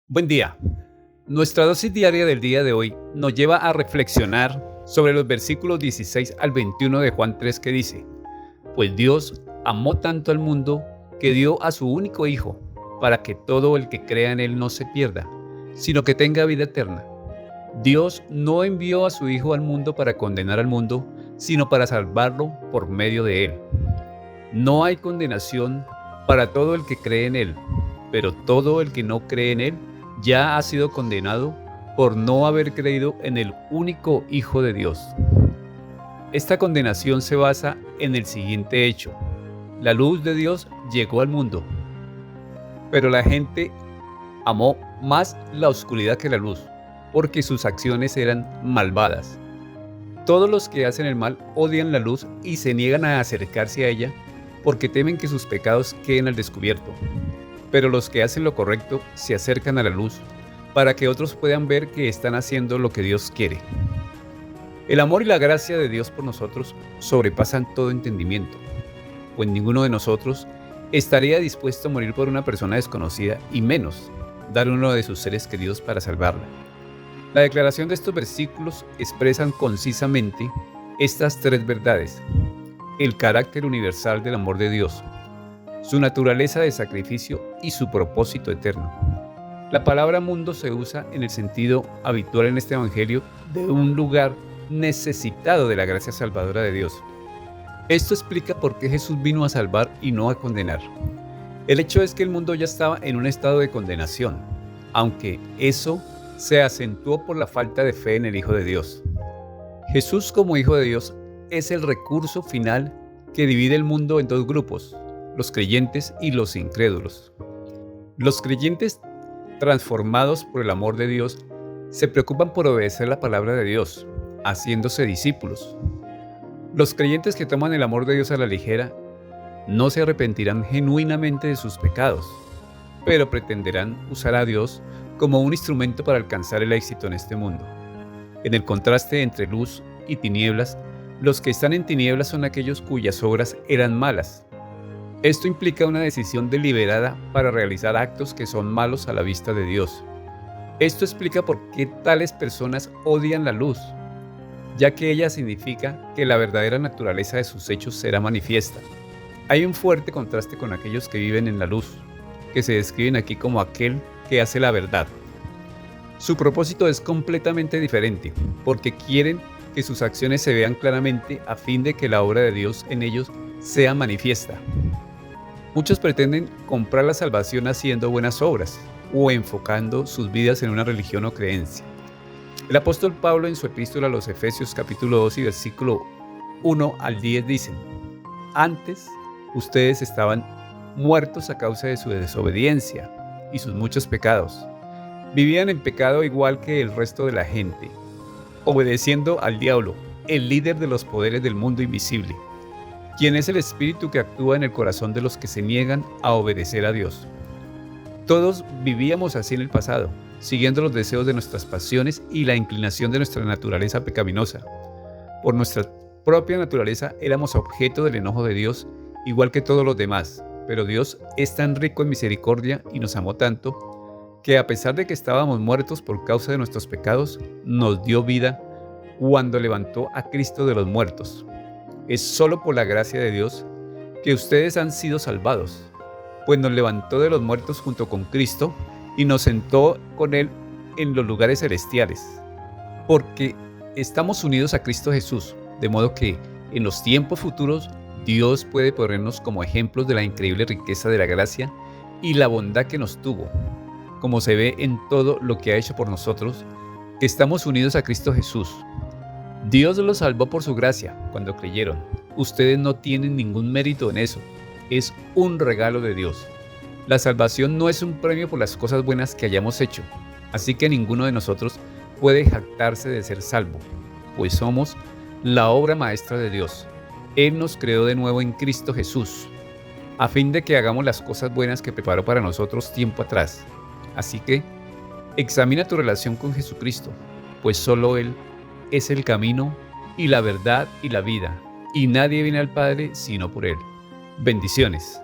Buen día. Nuestra dosis diaria del día de hoy nos lleva a reflexionar sobre los versículos 16 al 21 de Juan 3 que dice, pues Dios amó tanto al mundo que dio a su único Hijo, para que todo el que crea en Él no se pierda, sino que tenga vida eterna. Dios no envió a su Hijo al mundo para condenar al mundo, sino para salvarlo por medio de Él. No hay condenación para todo el que cree en Él, pero todo el que no cree en Él ya ha sido condenado por no haber creído en el único Hijo de Dios. Esta condenación se basa en el siguiente hecho. La luz de Dios llegó al mundo, pero la gente amó más la oscuridad que la luz, porque sus acciones eran malvadas. Todos los que hacen el mal odian la luz y se niegan a acercarse a ella, porque temen que sus pecados queden al descubierto. Pero los que hacen lo correcto se acercan a la luz, para que otros puedan ver que están haciendo lo que Dios quiere. El amor y la gracia de Dios por nosotros sobrepasan todo entendimiento, pues ninguno de nosotros estaría dispuesto a morir por una persona desconocida y menos dar uno de sus seres queridos para salvarla. La declaración de estos versículos expresan concisamente estas tres verdades: el carácter universal del amor de Dios, su naturaleza de sacrificio y su propósito eterno. La palabra mundo se usa en el sentido habitual en este evangelio de un lugar necesitado de la gracia salvadora de Dios. Esto explica por qué Jesús vino a salvar y no a condenar. El hecho es que el mundo ya estaba en un estado de condenación, aunque eso se acentuó por la falta de fe en el Hijo de Dios. Jesús, como Hijo de Dios, es el recurso final que divide el mundo en dos grupos: los creyentes y los incrédulos. Los creyentes, transformados por el amor de Dios, se preocupan por obedecer la palabra de Dios, haciéndose discípulos. Los creyentes que toman el amor de Dios a la ligera no se arrepentirán genuinamente de sus pecados, pero pretenderán usar a Dios como un instrumento para alcanzar el éxito en este mundo. En el contraste entre luz y tinieblas, los que están en tinieblas son aquellos cuyas obras eran malas. Esto implica una decisión deliberada para realizar actos que son malos a la vista de Dios. Esto explica por qué tales personas odian la luz, ya que ella significa que la verdadera naturaleza de sus hechos será manifiesta. Hay un fuerte contraste con aquellos que viven en la luz, que se describen aquí como aquel que hace la verdad. Su propósito es completamente diferente, porque quieren que sus acciones se vean claramente a fin de que la obra de Dios en ellos sea manifiesta. Muchos pretenden comprar la salvación haciendo buenas obras o enfocando sus vidas en una religión o creencia. El apóstol Pablo, en su epístola a los Efesios capítulo 2 y versículo 1 al 10 dicen: antes ustedes estaban muertos a causa de su desobediencia y sus muchos pecados. Vivían en pecado igual que el resto de la gente, obedeciendo al diablo, el líder de los poderes del mundo invisible, quien es el espíritu que actúa en el corazón de los que se niegan a obedecer a Dios. Todos vivíamos así en el pasado, siguiendo los deseos de nuestras pasiones y la inclinación de nuestra naturaleza pecaminosa. Por nuestra propia naturaleza éramos objeto del enojo de Dios, igual que todos los demás, pero Dios es tan rico en misericordia y nos amó tanto, que a pesar de que estábamos muertos por causa de nuestros pecados, nos dio vida cuando levantó a Cristo de los muertos. Es solo por la gracia de Dios que ustedes han sido salvados, pues nos levantó de los muertos junto con Cristo y nos sentó con Él en los lugares celestiales, porque estamos unidos a Cristo Jesús, de modo que en los tiempos futuros Dios puede ponernos como ejemplos de la increíble riqueza de la gracia y la bondad que nos tuvo, como se ve en todo lo que ha hecho por nosotros, que estamos unidos a Cristo Jesús. Dios los salvó por su gracia cuando creyeron. Ustedes no tienen ningún mérito en eso, es un regalo de Dios. La salvación no es un premio por las cosas buenas que hayamos hecho, así que ninguno de nosotros puede jactarse de ser salvo, pues somos la obra maestra de Dios. Él nos creó de nuevo en Cristo Jesús, a fin de que hagamos las cosas buenas que preparó para nosotros tiempo atrás. Así que, examina tu relación con Jesucristo, pues solo Él es el camino y la verdad y la vida, y nadie viene al Padre sino por Él. Bendiciones.